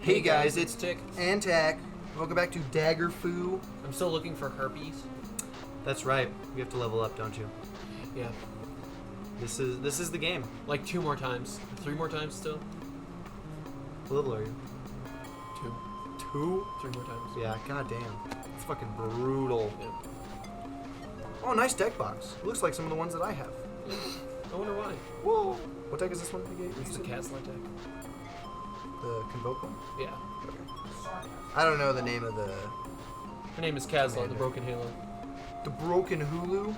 Hey guys, it's Tick. and Tack. Welcome back to Daggerfall. I'm still looking for herpes. That's right. You have to level up, don't you? Yeah. This is the game. Like 2 more times. 3 more times still? What level are you? 2. 2? 3 more times. Yeah, goddamn. It's fucking brutal. Yeah. Oh, nice deck box. It looks like some of the ones that I have. I wonder why. Whoa. What deck is this one again? It's the Castle deck. The Convoke one? Yeah. Okay. I don't know the name of the... Her name is Kazla, the Broken Halo. The Broken Hulu?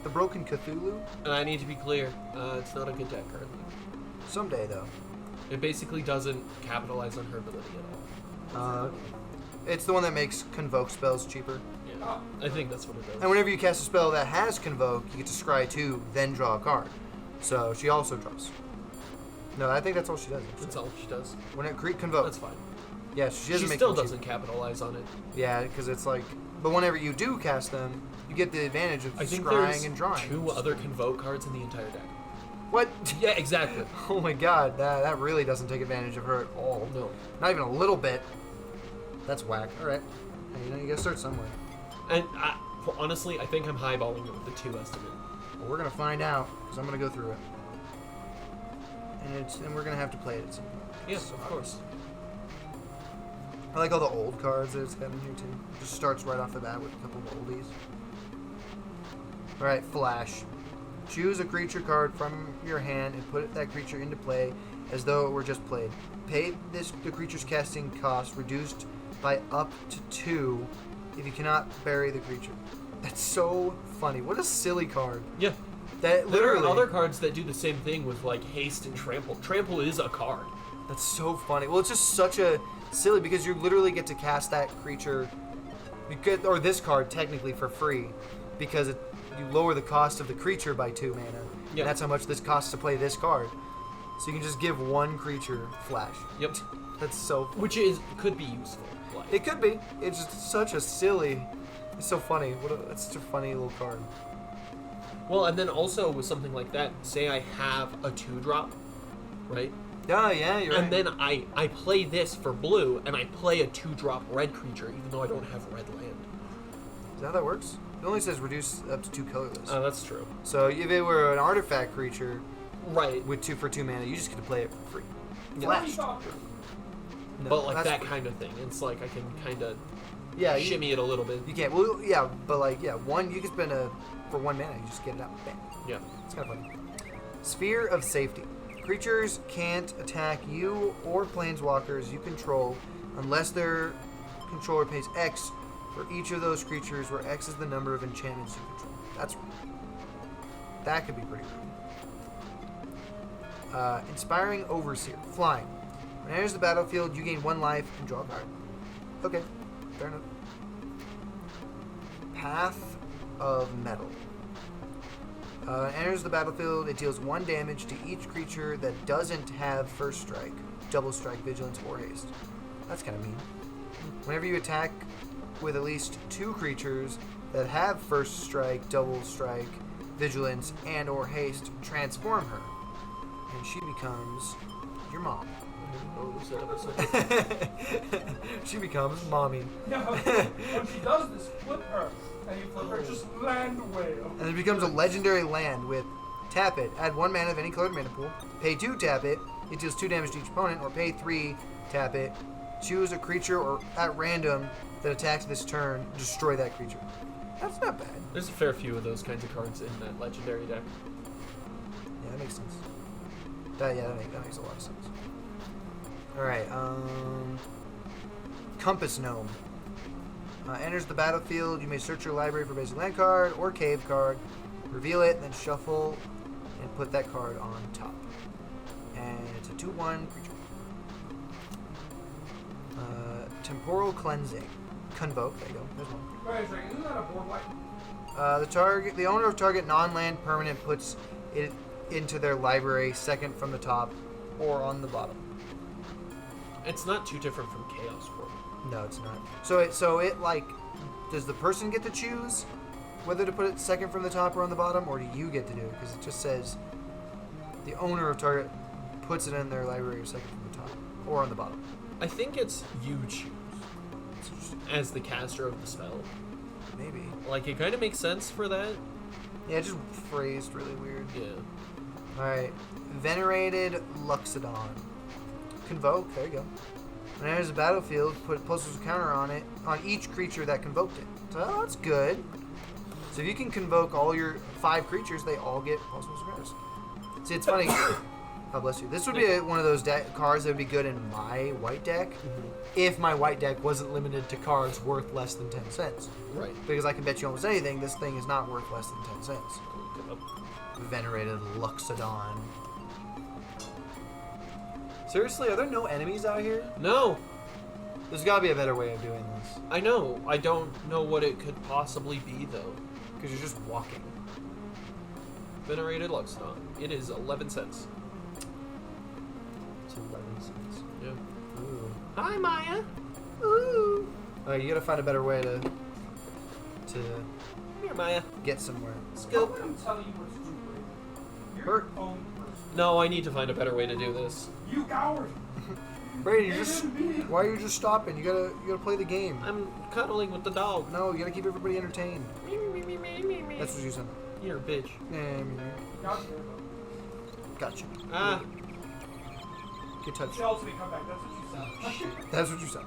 The Broken Cthulhu? And I need to be clear, it's not a good deck currently. Someday, though. It basically doesn't capitalize on her ability at all. It's the one that makes Convoke spells cheaper. Yeah. I think that's what it does. And whenever you cast a spell that has Convoke, you get to scry 2, then draw a card. So she also draws. No, I think that's all she does. Actually. That's all she does. When it Convoke. That's fine. Yeah, she doesn't make still them doesn't capitalize on it. Yeah, because it's like... But whenever you do cast them, you get the advantage of I think scrying and drawing. 2 other Convoke cards in the entire deck. What? Yeah, exactly. Oh my god, that really doesn't take advantage of her at all. No. Not even a little bit. That's whack. Alright. Hey, you gotta start somewhere. And honestly, I think I'm highballing it with the 2 estimate. Well, we're gonna find out, because I'm gonna go through it. And we're gonna have to play it at some point. Yeah, So of course. I like all the old cards that it's got in here too. It just starts right off the bat with a couple of oldies. Alright, Flash. Choose a creature card from your hand and put that creature into play as though it were just played. Pay the creature's casting cost reduced by up to 2 if you cannot bury the creature. That's so funny. What a silly card. Yeah. That There literally are other cards that do the same thing with like haste and trample. Trample is a card. That's so funny. Well, it's just such a silly because you literally get to cast that creature, or this card technically for free, because you lower the cost of the creature by 2 mana. Yeah. And that's how much this costs to play this card. So you can just give one creature Flash. Yep. That's so funny. Which could be useful. Like, It could be. It's just such a silly. It's so funny. It's such a funny little card. well, and then also with something like that, say I have a 2-drop, right? Yeah, you're right. And then I play this for blue, and I play a 2-drop red creature, even though I don't have red land. Is that how that works? It only says reduce up to 2 colorless. Oh, that's true. So if it were an artifact creature Right. with 2 for 2 mana, you just get to play it for free. Yeah. Flash. No, But like that's that free. kind of thing. It's like I can kind of Yeah, shimmy it a little bit. You can't. Well, yeah, but like, yeah, you can spend for 1 mana, you just get it out. Bam. Yeah. It's kind of funny. Sphere of Safety. Creatures can't attack you or planeswalkers you control unless their controller pays X for each of those creatures, where X is the number of enchantments you control. That could be pretty rude. Inspiring Overseer. Flying. When it enters the battlefield, you gain 1 life and draw a card. Okay, fair enough. Path of Metal. Enters the battlefield, it deals 1 damage to each creature that doesn't have First Strike, Double Strike, Vigilance, or Haste. That's kind of mean. Whenever you attack with at least 2 creatures that have First Strike, Double Strike, Vigilance, and or Haste, transform her. And she becomes your mom. She becomes mommy. No, when she does this, flip her. And you flip her, just land whale. And it becomes a legendary land with tap it, add 1 mana of any colored mana pool, pay 2, tap it, it deals 2 damage to each opponent, or pay 3, tap it, choose a creature or at random that attacks this turn, destroy that creature. That's not bad. There's a fair few of those kinds of cards in that legendary deck. Yeah, that makes sense. That makes a lot of sense. Alright, Compass Gnome. Enters the battlefield, you may search your library for basic land card or cave card, reveal it, then shuffle and put that card on top. And it's a 2/1 creature. Temporal Cleansing. Convoke, there you go. There's one. Wait a second, isn't that a board wipe? The owner of target non-land permanent puts it into their library, second from the top or on the bottom. It's not too different from Chaos World. No, it's not. So it like, does the person get to choose whether to put it second from the top or on the bottom, or do you get to do it? Because it just says the owner of target puts it in their library second from the top or on the bottom. I think it's you choose as the caster of the spell. Maybe. Like, it kind of makes sense for that. Yeah, just phrased really weird. Yeah. Alright. Venerated Luxodon. Convoke, there you go. When it enters the battlefield, put plus a counter on it, on each creature that convoked it. So that's good. So if you can convoke all your 5 creatures, they all get plus counters. See, it's funny. God bless you. This would be one of those cards that would be good in my white deck if my white deck wasn't limited to cards worth less than 10 cents. Right. Because I can bet you almost anything, this thing is not worth less than 10 cents. Venerated Luxodon. Seriously, are there no enemies out here? No, There's got to be a better way of doing this. I know. I don't know what it could possibly be, though. Because you're just walking. Venerated Luxodon. It is 11 cents. It's 11 cents. Yeah. Ooh. Hi, Maya. Ooh. Alright, you gotta find a better way to Here, Maya. get somewhere. How Scoop. would I'm telling you what to do, Brady? You're Bert. your own person. No, I need to find a better way to do this. You coward! Brady, why are you just stopping? You gotta play the game. I'm cuddling with the dog. No, you gotta keep everybody entertained. That's what you said. You're a bitch. Gotcha. Gotcha. Ah. Good touch. Tell me come back. That's what you said. That's what you said.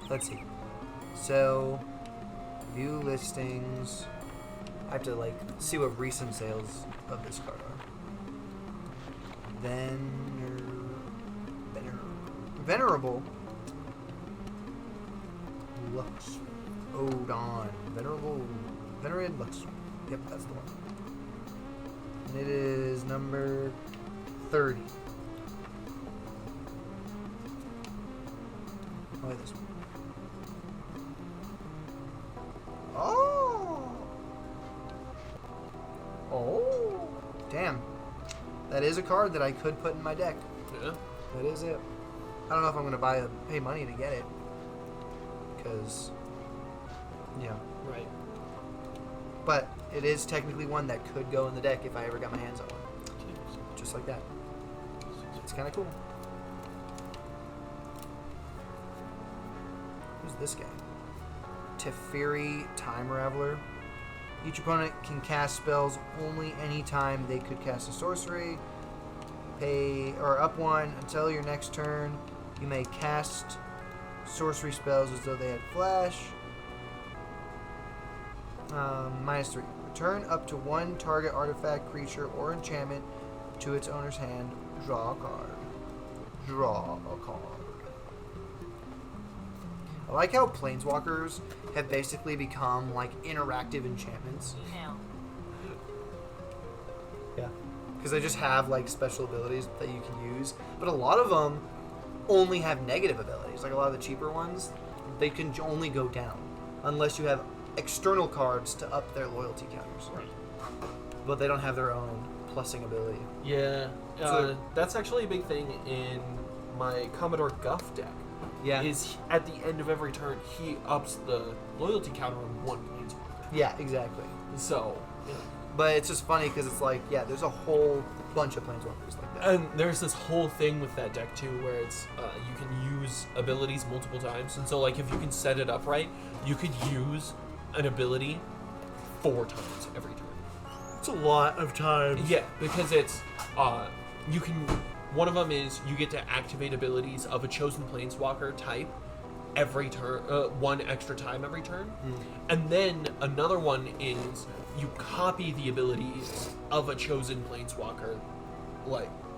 Let's see. So, view listings. I have to see what recent sales of this card are. Venerable Lux Odon. Venerated Lux. Yep, that's the one. And it is number 30. Oh, wait, this one. Oh! Damn. That is a card that I could put in my deck. Yeah. That is it. I don't know if I'm going to pay money to get it. Because, yeah. Right. But it is technically one that could go in the deck if I ever got my hands on one. Just like that. It's kind of cool. Who's this guy? Teferi Time Raveler. Each opponent can cast spells only anytime they could cast a sorcery. Pay or up 1 until your next turn. You may cast sorcery spells as though they had flash. -3. Return up to 1 target artifact, creature, or enchantment to its owner's hand. Draw a card. Draw a card. I like how planeswalkers have basically become interactive enchantments. Email. Yeah. Because they just have special abilities that you can use. But a lot of them only have negative abilities. Like a lot of the cheaper ones, they can only go down. Unless you have external cards to up their loyalty counters. Right. But they don't have their own plussing ability. Yeah. So- That's actually a big thing in my Commodore Guff deck. Yeah. Is at the end of every turn, he ups the loyalty counter on 1 planeswalker. Yeah, exactly. So, yeah. But it's just funny because it's there's a whole bunch of planeswalkers like that. And there's this whole thing with that deck too, where it's you can use abilities multiple times, and so if you can set it up right, you could use an ability 4 times every turn. It's a lot of times. Yeah, because it's you can. One of them is you get to activate abilities of a chosen planeswalker type every turn, 1 extra time every turn, and then another one is you copy the abilities of a chosen planeswalker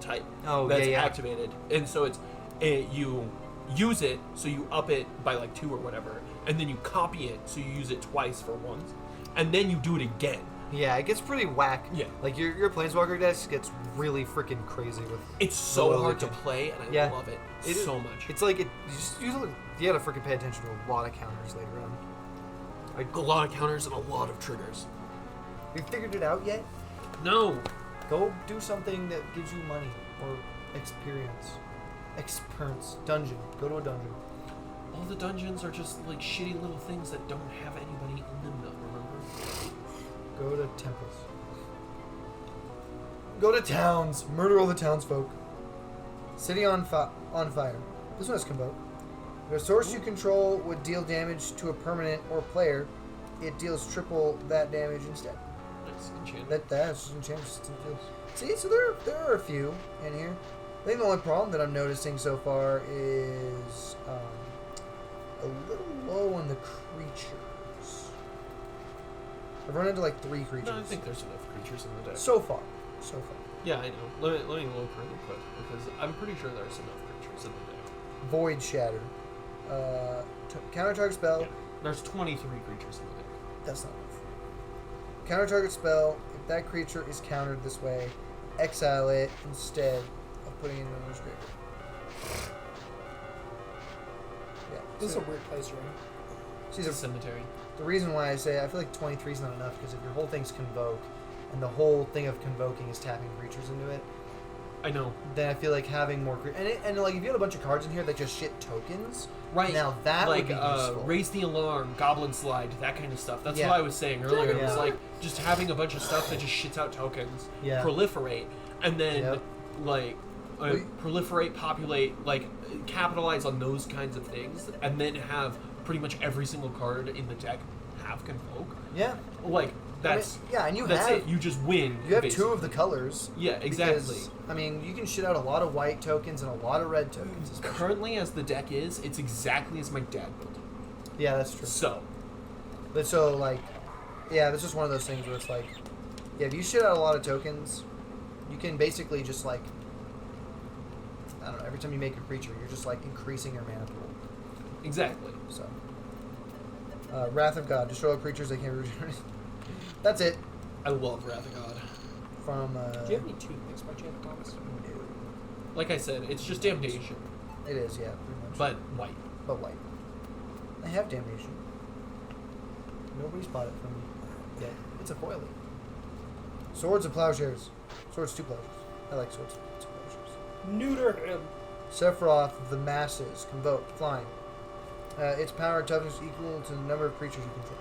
type that's activated, and so you use it, so you up it by 2 or whatever, and then you copy it, so you use it twice for once, and then you do it again. Yeah, it gets pretty whack. Yeah. Your planeswalker deck gets really freaking crazy with. It's so Loyalty hard to count. play, and I Yeah. love it, It is- so much. It's you gotta freaking pay attention to a lot of counters later on. A lot of counters and a lot of triggers. You figured it out yet? No. Go do something that gives you money or experience. Dungeon. Go to a dungeon. All the dungeons are just shitty little things that don't have anybody in them, remember? Go to temples. Go to towns. Murder all the townsfolk. City on fire. This one has Convoke. The source you control would deal damage to a permanent or player. It deals triple that damage instead. Nice. Enchantment. That's enchanted. See, so there are a few in here. I think the only problem that I'm noticing so far is a little low on the creatures. I've run into like 3 creatures. No, I think there's enough creatures in the deck. So far. Yeah, I know. Let me look really quick because I'm pretty sure there's enough creatures in the deck. Void Shatter. Counter target spell. Yeah. There's 23 creatures in the deck. That's not enough. Counter target spell. If that creature is countered this way, exile it instead of putting it in another graveyard. Yeah. This is so- a weird place, right? See, It's a the, cemetery. the reason why I say I feel like 23 is not enough because if your whole thing's convoke, and the whole thing of convoking is tapping creatures into it, I know. then I feel like having more and like if you had a bunch of cards in here that just shit tokens, Right. now that like, would be useful. raise the alarm, goblin slide, that kind of stuff. That's Yeah. what I was saying earlier. It was Yeah. like just having a bunch of stuff that just shits out tokens, Yeah. proliferate, and then Yep. like proliferate, populate, like capitalize on those kinds of things, and then have pretty much every single card in the deck have convoke. Yeah. Like that's I mean, yeah, and you that's have it. You just win. you have basically. 2 of the colors. Yeah, exactly. Because, I mean, you can shit out a lot of white tokens and a lot of red tokens. Especially. Currently, as the deck is, it's exactly as my dad built it. Yeah, that's true. So, But so like, yeah, that's just one of those things where it's like, yeah, if you shit out a lot of tokens, you can basically just like, I don't know, every time you make a creature, you're just like increasing your mana pool. exactly. So, Wrath of God, destroy all creatures they can't return. That's it I love Wrath of God. from. Do you have any toothpicks by chance, Thomas? Like I said, it's just damnation, It is, yeah, pretty much. but white. But white. I have damnation. Nobody's bought it from me yet. It's a foilie. Swords of Plowshares. Swords to Plowshares. I like swords to Plowshares. Neuter him. Sephiroth, the masses, convoke, flying. Its power and toughness equal to the number of creatures you control.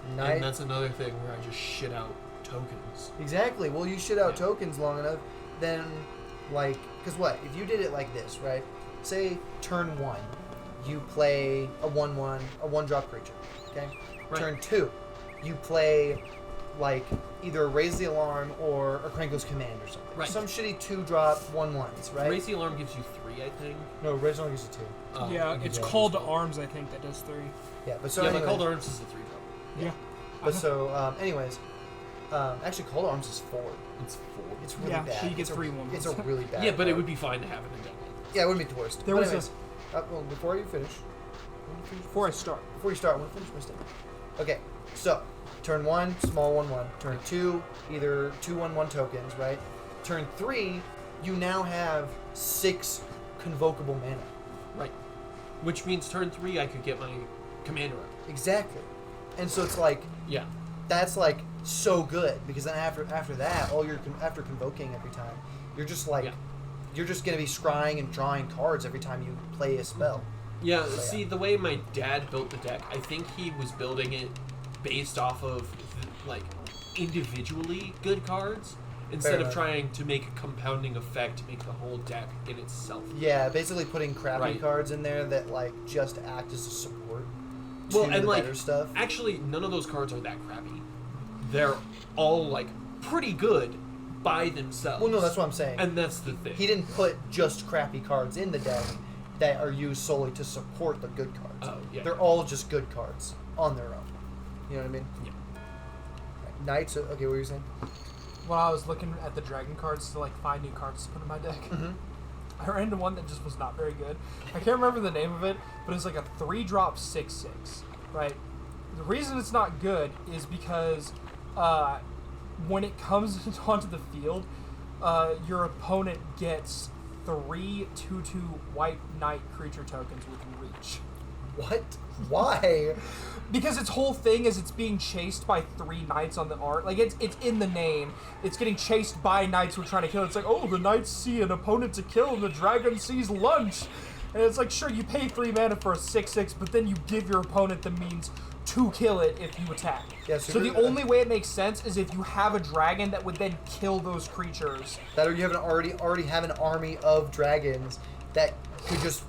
And Night. that's another thing where I just shit out tokens. Exactly. Well, you shit out Yeah. tokens long enough, then, like, because what? If you did it like this, right? Say turn 1, you play a 1/1, a 1-drop creature. Okay. Right. Turn 2, you play like either Raise the Alarm or Kranko's Command or something. Right. Some shitty 2-drop 1/1s, right? Raise the alarm gives you 3, I think. No, Raise the Alarm gives you 2. Yeah, it's yeah. Call to Arms, I think, that does 3. Yeah, but so yeah, anyway, but Call to Arms is a 3-drop. Yeah. But so, anyways, actually, Call to Arms is 4. It's 4. It's really Yeah, bad. so you get It's a- 3 1/1s. It's a really bad. Yeah, but it card. would be fine to have it in deck. Yeah, it wouldn't be the worst. There But was anyways, well, before you finish, Before I start. before you start, I want to finish my statement. Okay, so turn 1, small 1/1. Turn 2, either 2/1/1 tokens, right? Turn 3, you now have 6 convocable mana. Right. Which means turn 3, I could get my commander up. Exactly. And so it's like Yeah. that's like so good because then after that, after convoking every time, you're just like Yeah. you're just gonna be scrying and drawing cards every time you play a spell. Yeah, So, see, the way my dad built the deck, I think he was building it based off of, like, individually good cards, instead of enough. trying to make a compounding effect to make the whole deck in itself. Yeah, basically putting crappy Right. cards in there that like just act as a support to Well, and, the like, better stuff. Actually, none of those cards are that crappy. They're all, like, pretty good by themselves. Well, no, that's what I'm saying. And that's the thing. He didn't put just crappy cards in the deck that are used solely to support the good cards. Oh, yeah. They're all just good cards on their own. You know what I mean? Yeah. Right. Knights. Okay, what were you saying? When I was looking at the dragon cards to like find new cards to put in my deck, Mm-hmm. I ran into one that just was not very good. I can't remember the name of it, but it's like a 3-drop 6/6, right? The reason it's not good is because when it comes onto the field, your opponent gets 3 2/2 white knight creature tokens with reach. What? Why? Because its whole thing is it's being chased by 3 knights on the art. Like, it's in the name. It's getting chased by knights who are trying to kill it. It's like, oh, the knights see an opponent to kill and the dragon sees lunch. And it's like, sure, you pay 3 mana for a 6/6, but then you give your opponent the means to kill it if you attack. Yeah, so the only way it makes sense is if you have a dragon that would then kill those creatures. That or you have already have an army of dragons that could just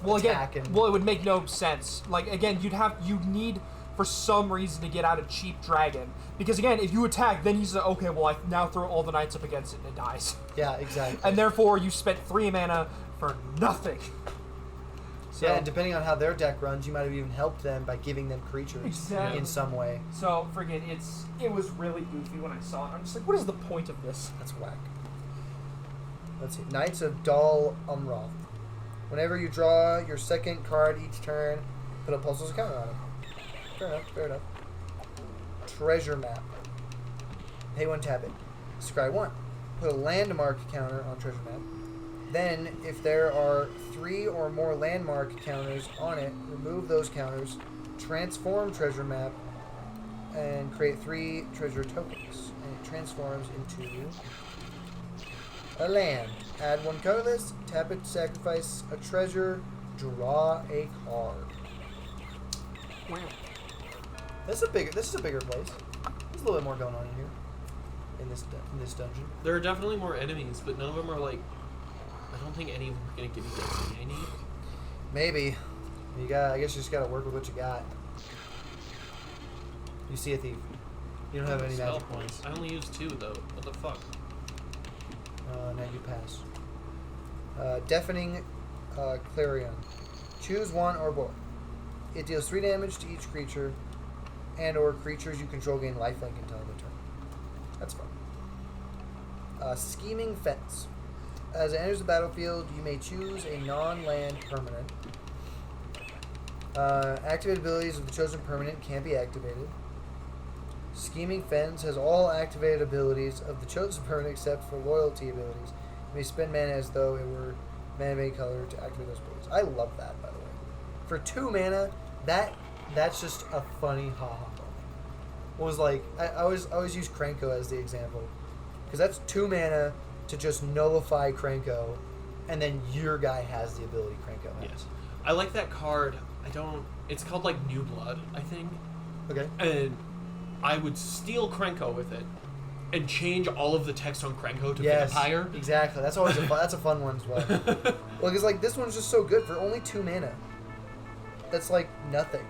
Well, attack again, and... well, it would make no sense. Like, again, you'd need for some reason to get out a cheap dragon. Because, again, if you attack, then he's like, okay, well, I now throw all the knights up against it and it dies. Yeah, exactly. And therefore, you spent 3 mana for nothing. So, yeah, and depending on how their deck runs, you might have even helped them by giving them creatures Exactly. in some way. So, friggin', it was really goofy when I saw it. I'm just like, what is the point of this? That's whack. Let's see. Knights of Dal Umroth. Whenever you draw your second card each turn, put a puzzles counter on it. Fair enough, fair enough. Treasure Map. Pay 1, tap it. Scry 1. Put a landmark counter on Treasure Map. Then, if there are 3 or more landmark counters on it, remove those counters, transform Treasure Map, and create 3 treasure tokens. And it transforms into a land. Add 1 colorless, tap it to sacrifice a treasure, draw a card. Wow. This is a bigger place. There's a little bit more going on in here. In this dungeon. There are definitely more enemies, but none of them are like. I don't think any of them are gonna give you the XP I need. Maybe. I guess you just gotta work with what you got. You see a thief. You don't have any Spell magic points. I only use 2 though. What the fuck? Now you pass. Deafening Clarion. Choose 1 or both. It deals 3 damage to each creature, and or creatures you control gain lifelink until end of turn. That's fun. Scheming Fence. As it enters the battlefield, you may choose a non-land permanent. Activated abilities of the chosen permanent can't be activated. Scheming Fence has all activated abilities of the chosen permanent except for loyalty abilities. You may spend mana as though it were mana of any color to activate those abilities. I love that, by the way. For 2 mana, that's just a funny ha-ha moment. What was like, I always use Krenko as the example. Because that's 2 mana to just nullify Krenko, and then your guy has the ability Krenko has. Yes. I like that card. It's called like New Blood, I think. Okay. And I would steal Krenko with it and change all of the text on Krenko to Yes, vampire. exactly. That's always that's a fun one as well. Well, because like this one's just so good for only 2 mana. That's like nothing.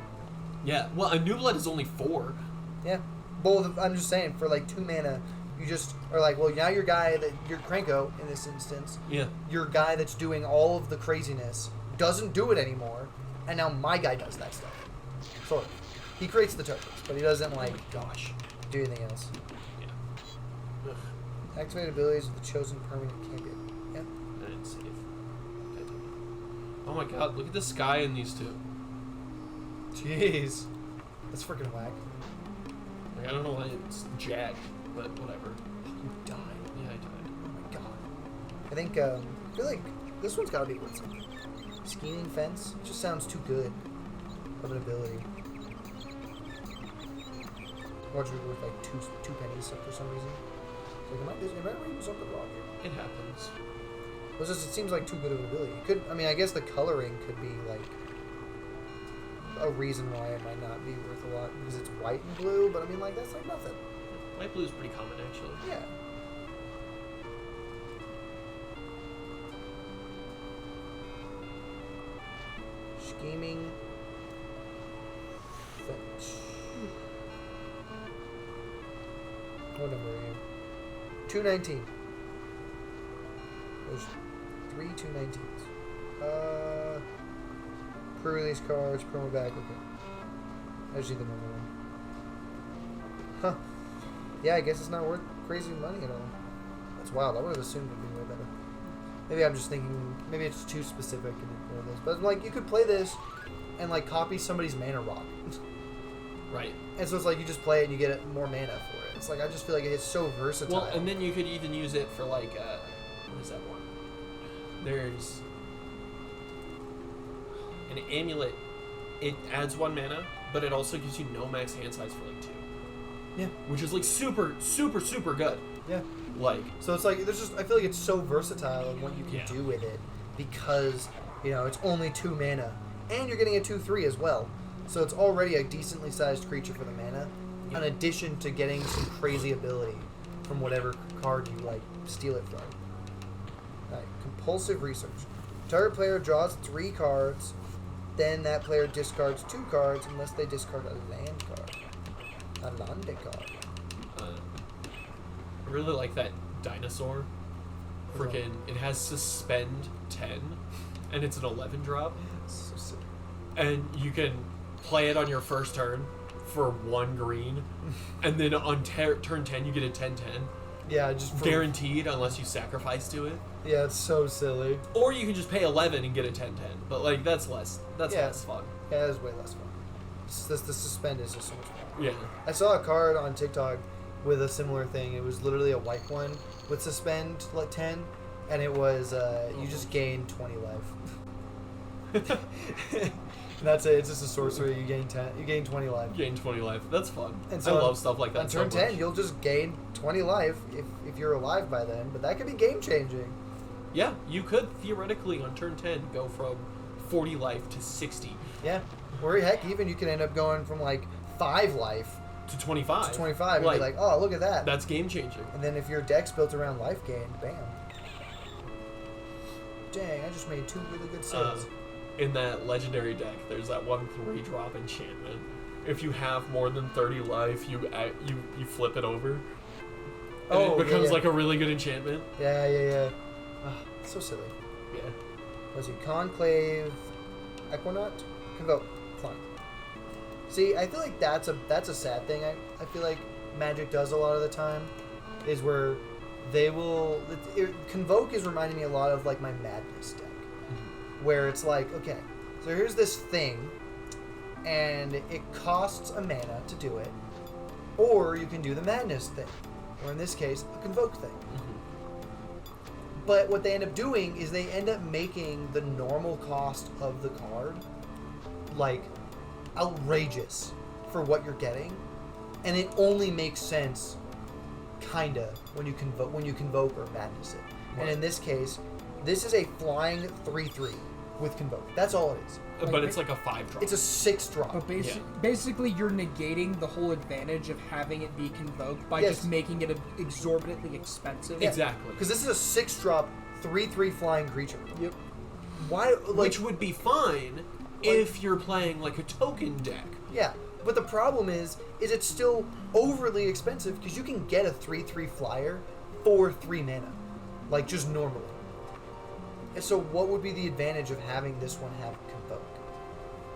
Yeah. Well, a New Blood is only 4. Yeah. Well, I'm just saying for like 2 mana, you just are like, well, now your guy your Krenko in this instance, Yeah. your guy that's doing all of the craziness doesn't do it anymore, and now my guy does that stuff. Sort of. He creates the tokens, but he doesn't like Gosh. do anything else. Yeah. Ugh. Activate abilities of the chosen permanent can't be. Yeah. I didn't save. Oh my god, look at the sky in these 2. Jeez. That's freaking whack. Like, I don't know why it's jagged, but whatever. You died. Yeah, I died. Oh my god. I think, I feel like this one's gotta be what's Scheming Fence. It just sounds too good of an ability. Watch it worth like two pennies for some reason. It's like, am I reading something wrong here? It happens. It seems like too good of an ability. It could, I guess the coloring could be like a reason why it might not be worth a lot because it's white and blue, but I mean, like, that's like nothing. White blue is pretty common, actually. Yeah. Scheming Fetch. What number are you? 219. There's 3 219s. Pre-release cards, promo back, okay. I just need the normal one. Huh. Yeah, I guess it's not worth crazy money at all. That's wild. I would have assumed it'd be way better. Maybe I'm just thinking, maybe it's too specific and ignore this. But like, you could play this and like copy somebody's mana rock. Right. And so it's like you just play it and you get more mana for it. It's like, I just feel like it's so versatile. Well, and then you could even use it for like, what is that one? There's an amulet. It adds 1 mana, but it also gives you no max hand size for like 2. Yeah. Which is like super, super, super good. Yeah. Like, So it's like, I feel like it's so versatile in what you can do with it because, it's only 2 mana. And you're getting a 2/3 as well. So it's already a decently sized creature for the mana, in addition to getting some crazy ability from whatever card you, like, steal it from. Alright, Compulsive Research. Target player draws 3 cards. Then that player discards 2 cards unless they discard a land card. A lande card. I really like that dinosaur. Freaking, it has suspend 10, and it's an 11 drop. So sick. And you can play it on your first turn for 1 green, and then on turn 10 you get a 10/10. Yeah, just Guaranteed unless you sacrifice to it. Yeah, it's so silly. Or you can just pay 11 and get a 10/10. But like that's less Yeah. less fun. Yeah, it's way less fun. The suspend is just so much fun. Yeah. I saw a card on TikTok with a similar thing. It was literally a white one with suspend like 10, and it was you just gain 20 life. And that's it. It's just a sorcery. You gain 10. You gain 20 life. Gain 20 life. That's fun. And I so love stuff like that. On turn so 10, much. you'll just gain 20 life if you're alive by then. But that could be game changing. Yeah, you could theoretically on turn 10 go from 40 life to 60 Yeah. Or heck, even you could end up going from like 5 life to 25. to 25 and Like, be like, oh, look at that. that's game changing. And then if your deck's built around life gain, bam. Dang, I just made 2 really good saves. In that legendary deck, there's that 1 3-drop enchantment. If you have more than 30 life, you flip it over. And Oh, it becomes yeah. like a really good enchantment. Yeah. It's so silly. Yeah. Was it Conclave, Equinaut? Convoke, Climb. See, I feel like that's a sad thing. I feel like Magic does a lot of the time, is where they will... Convoke is reminding me a lot of like my Madness deck. Where it's like, okay, so here's this thing, and it costs a mana to do it, or you can do the Madness thing, or in this case, a Convoke thing. But what they end up doing is they end up making the normal cost of the card like outrageous for what you're getting, and it only makes sense kinda when you convoke or madness it. Right. And in this case, this is a flying 3/3 with convoke. That's all it is. But it's like a 5-drop. It's a 6 drop. But Yeah. basically, you're negating the whole advantage of having it be convoked by Yes. just making it exorbitantly expensive. Yeah. Exactly. Because this is a 6 drop 3/3 flying creature. Yep. Why? Like, Which would be fine if you're playing like a token deck. yeah, but the problem is it's still overly expensive because you can get a 3/3 flyer for 3 mana, like just normally. And so, what would be the advantage of having this one have convoke?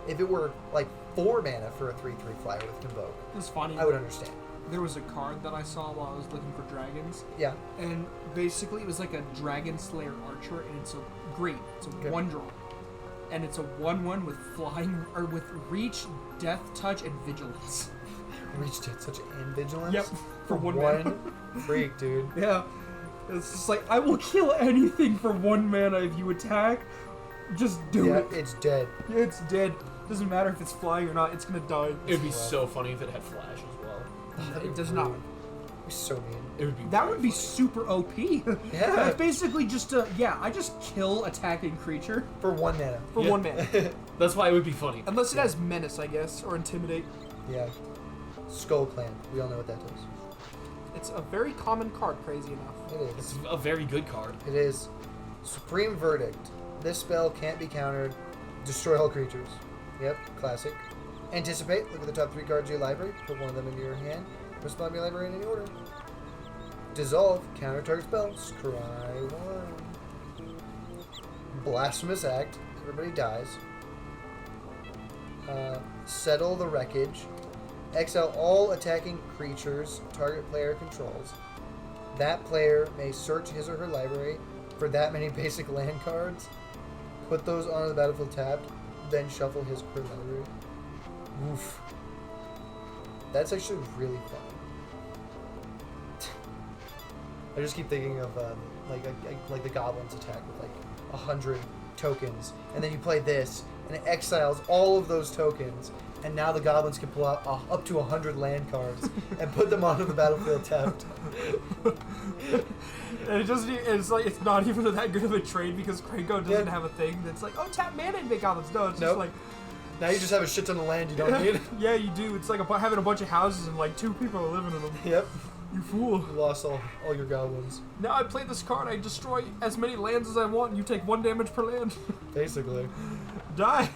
If it were like 4 mana for a 3/3 flyer with convoke, It's funny. I would understand. There was a card that I saw while I was looking for dragons, Yeah, and basically it was like a Dragon Slayer Archer, and it's a green. It's a Okay. 1-drop, and it's a 1/1 with flying or with reach, death touch, and vigilance. reached it such an vigilance. Yep, for one one freak, dude. Yeah, it's just like I will kill anything for 1 mana if you attack. Just do Yeah, it. it's dead. It's dead. Doesn't matter if it's flying or not. It's gonna die. It'd be so funny if it had flash as well. It does not. It's so mean. It would be. That very would be funny. super OP. Yeah. That's basically just a I just kill attacking creature For 1 mana. for Yeah. 1 mana. That's why it would be funny. Unless it has menace, I guess, or intimidate. Yeah. Skull Clan. We all know what that is. It's a very common card, crazy enough. It It's is. a very good card. It is. Supreme Verdict. This spell can't be countered. Destroy all creatures. Yep, classic. Anticipate. Look at the top 3 cards of your library. Put one of them into your hand. Respond to your library in any order. Dissolve. Counter target spell. Scry 1. Blasphemous Act. Everybody dies. Settle the Wreckage. Exile all attacking creatures target player controls. That player may search his or her library for that many basic land cards. Put those onto the battlefield tapped, then shuffle his or her library. Oof. That's actually really fun. I just keep thinking of like the goblins attack with like 100 tokens, and then you play this, and it exiles all of those tokens, and now the goblins can pull out up to 100 land cards and put them onto the battlefield tapped. And it doesn't. It's like it's not even that good of a trade because Kranko doesn't Yeah. have a thing that's like, oh, tap mana and make goblins. No, it's Nope. just like, Now you just have a shit ton of land you don't need. yeah, you do. It's like having a bunch of houses and like 2 people are living in them. Yep. You fool. You lost all your goblins. Now I play this card, I destroy as many lands as I want, and you take 1 damage per land. Basically. Die.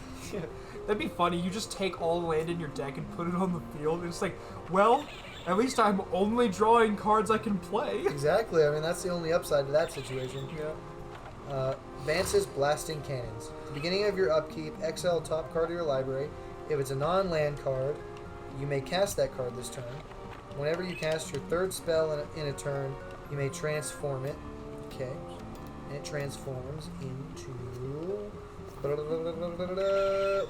That'd be funny. You just take all the land in your deck and put it on the field. And it's like, well, at least I'm only drawing cards I can play. Exactly. I mean, that's the only upside to that situation. Yeah. Vance's Blasting Cannons. At the beginning of your upkeep, exile top card of your library. If it's a non-land card, you may cast that card this turn. Whenever you cast your 3rd spell in a turn, you may transform it. Okay. And it transforms into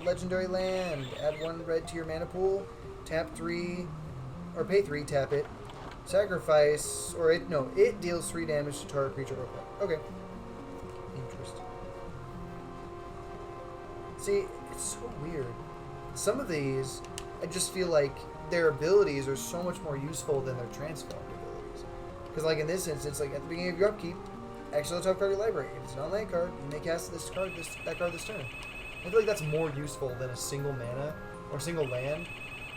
legendary land. Add 1 red to your mana pool. Tap 3, or pay 3, tap it. Sacrifice, or it deals 3 damage to target creature real quick. Okay. Interesting. See, it's so weird. Some of these, I just feel like their abilities are so much more useful than their transformed abilities. Because, like, in this instance, like, at the beginning of your upkeep, exile the top card of your library. If it's a non-land card, you may cast that card this turn. I feel like that's more useful than a single mana, or single land,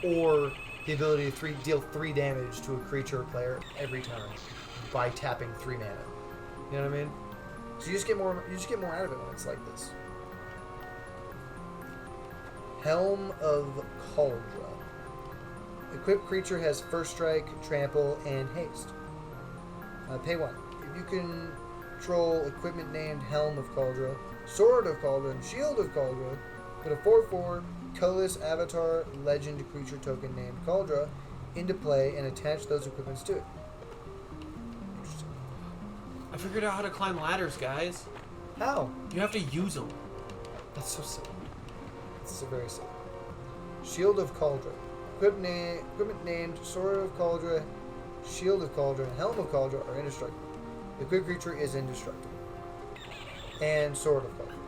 or the ability to deal 3 damage to a creature or player every turn by tapping 3 mana. You know what I mean? So you just get more out of it when it's like this. Helm of Cauldron. Equipped creature has first strike, trample, and haste. Pay 1. If you control equipment named Helm of Cauldron, Sword of Cauldron, Shield of Cauldron, put a 4/4 colorless avatar legend creature token named Cauldron into play and attach those equipments to it. Interesting. I figured out how to climb ladders, guys. How? You have to use them. That's so silly. That's so very silly. Shield of Cauldron. Equipment named Sword of Cauldron, Shield of Cauldron, Helm of Cauldron are indestructible. The equipped creature is indestructible. And Sword of Cauldron.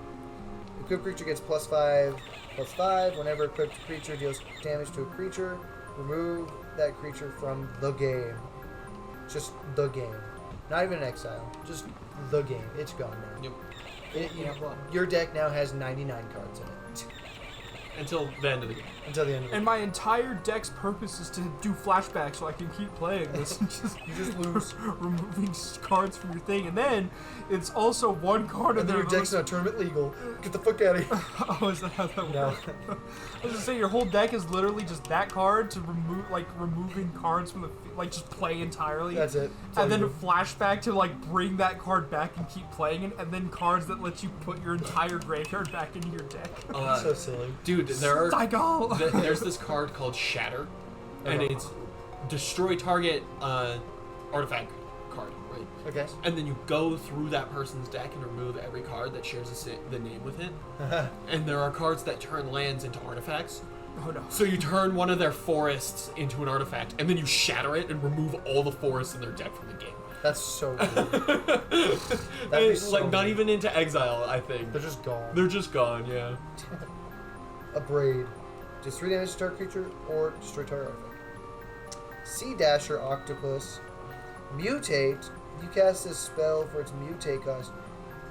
The equipped creature gets +5/+5. Whenever equipped creature deals damage to a creature, remove that creature from the game. Just the game. Not even an exile. Just the game. It's gone now. Yep. Your deck now has 99 cards in it. Until the end of the game. Until the end of the And my entire deck's purpose is to do flashbacks so I can keep playing this. You just lose. Removing cards from your thing. And then it's also 1 card of And then their your deck's not tournament legal. Get the fuck out of here. Oh, is that how that No. works? I was gonna say your whole deck is literally just that card to removing cards from the just play entirely. That's it. And then a flashback to bring that card back and keep playing it, and then cards that let you put your entire graveyard back into your deck. So silly. Dude, there's this card called Shatter, and it's destroy target artifact card, right? Okay. And then you go through that person's deck and remove every card that shares the name with it. And there are cards that turn lands into artifacts. Oh no. So you turn one of their forests into an artifact, and then you shatter it and remove all the forests in their deck from the game. That's so weird. It's not even into exile, I think. They're just gone. They're just gone, yeah. A Braid. Just 3 damage to target creature or destroy target artifact. Sea Dasher Octopus. Mutate. If you cast this spell for its mutate cost,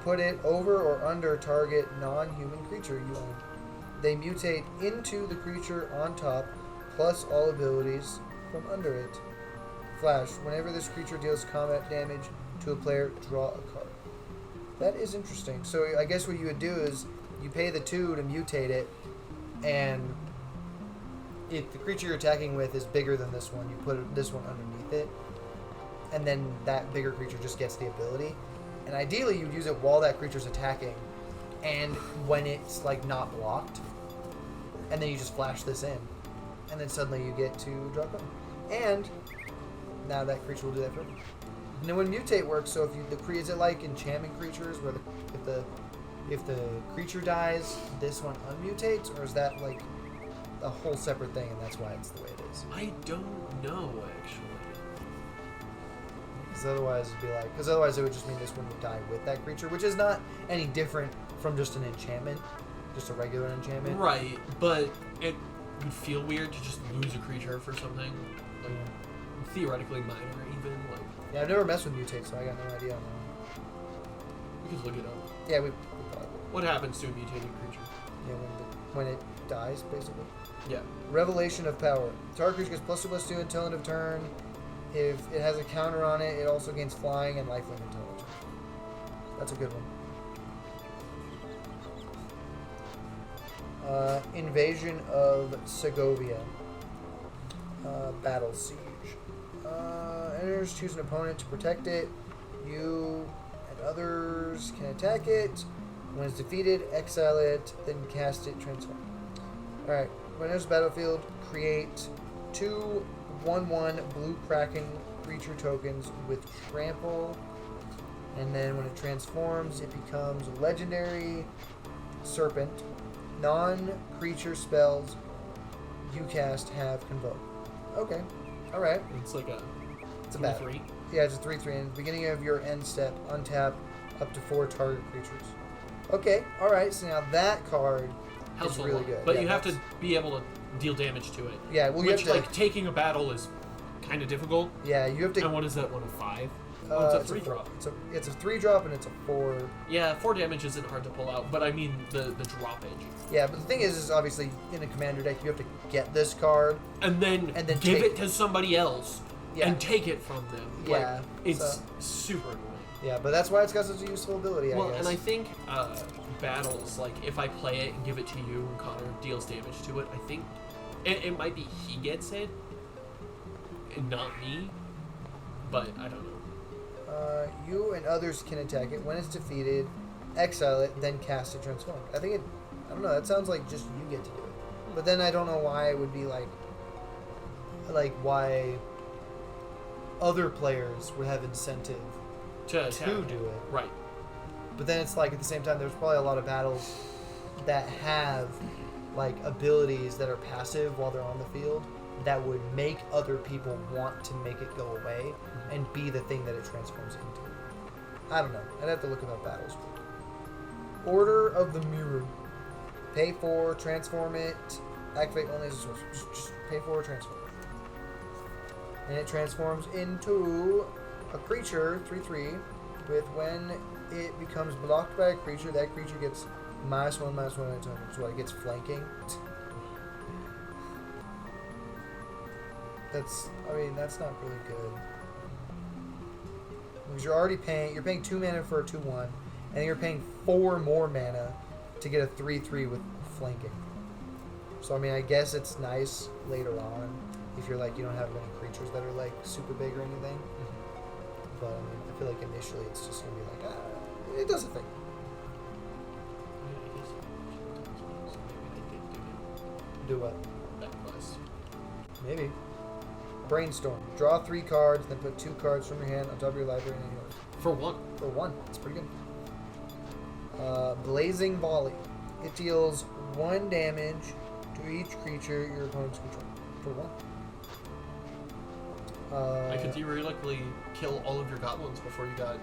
put it over or under target non-human creature you own. They mutate into the creature on top, plus all abilities from under it. Flash. Whenever this creature deals combat damage to a player, draw a card. That is interesting. So I guess what you would do is you pay the 2 to mutate it, and if the creature you're attacking with is bigger than this one, you put this one underneath it, and then that bigger creature just gets the ability. And ideally, you'd use it while that creature's attacking, and when it's not blocked, and then you just flash this in, and then suddenly you get to draw a card. And now that creature will do that for you. And then when mutate works, so if is it like enchantment creatures where if the creature dies, this one unmutates, or is that a whole separate thing, and that's why it's the way it is? I don't know, actually. Because otherwise it would just mean this one would die with that creature, which is not any different from just an enchantment, just a regular enchantment. Right, but it would feel weird to just lose a creature for something theoretically minor, even Yeah, I've never messed with mutate, so I got no idea on that. We could look it up. Yeah, we probably. What happens to a mutated creature? Yeah, when it dies, basically. Yeah. Revelation of Power. Target creature gets +2/+2 until end of turn. If it has a counter on it, it also gains flying and lifelink intelligence. That's a good one. Invasion of Segovia. Battle Siege. Enters, choose an opponent to protect it. You and others can attack it. When it's defeated, exile it, then cast it, transform. Alright, when it enters the battlefield, create 2 1/1 blue Kraken creature tokens with trample. And then when it transforms, it becomes a legendary serpent. Non-creature spells you cast have convoke. Okay. Alright. It's like a It's a battle. 3. Yeah, it's a 3/3. And at the beginning of your end step, untap up to 4 target creatures. Okay, alright. So now that card Helps is a really lot. good. But Yeah, you have to that's- be able to deal damage to it. Yeah, well, you Which, have to. like, taking a battle is kind of difficult. Yeah, you have to. And what is that one, a 5? Oh, it's a 3 four- drop. It's a 3 drop and it's a 4. Yeah, 4 damage isn't hard to pull out, but I mean the droppage. Yeah, but the thing is obviously in a commander deck you have to get this card. And then And then give take it to somebody else Yeah. and take it from them. Yeah, Like, it's so- super annoying. Yeah, but that's why it's got such a useful ability, I Well, guess. and I think battles, like if I play it and give it to you and Connor deals damage to it, I think it might be he gets it and not me, but I don't know. You and others can attack it. When it's defeated, exile it, then cast it, transform. I think it. I don't know. That sounds like just you get to do it. But then I don't know why it would be like why other players would have incentive To to do it. Right. But then it's like at the same time, there's probably a lot of battles that have like abilities that are passive while they're on the field that would make other people want to make it go away and be the thing that it transforms into. I don't know. I'd have to look about battles. Order of the Mirror. Pay for, transform it, activate only as a source. Just pay for, transform. And it transforms into a creature, 3/3, with when it becomes blocked by a creature, that creature gets -1/-1 anytime. So it gets flanking. That's not really good. Because you're paying 2 mana for a 2/1, and then you're paying 4 more mana to get a 3/3 with flanking. So I guess it's nice later on if you're like you don't have any creatures that are like super big or anything. But I feel like initially it's just gonna be like it does a thing. Do what? That quest. Maybe. Brainstorm. Draw 3 cards, then put 2 cards from your hand on top of your library and yours. For 1. For 1. It's pretty good. Blazing Volley. It deals 1 damage to each creature your opponents control. For 1. I could theoretically kill all of your goblins before you got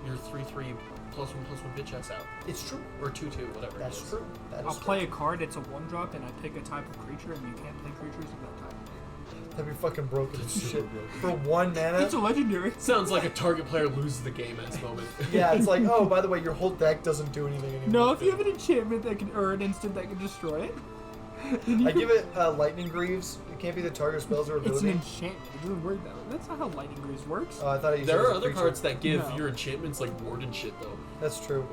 your 3/3 +1/+1 bitch ass out. It's true. Or 2/2, whatever. it That's is. true. That I'll is play a card, it's a 1-drop, and I pick a type of creature, and you can't play creatures of that type. That'd be fucking broken as That's shit. so For 1 mana? It's a legendary. Sounds like a target player loses the game ass moment. Yeah, it's like, oh, by the way, your whole deck doesn't do anything anymore. No, if you have an enchantment that can, or an instant that can destroy it, then you I can- give it Lightning Greaves. It can't be the target spells or It's an ability. enchantment. It doesn't work that way. That's not how Lightning Greaves works. Oh, I thought you said There it was are a other creature. cards that give No. your enchantments like ward and shit though. That's true.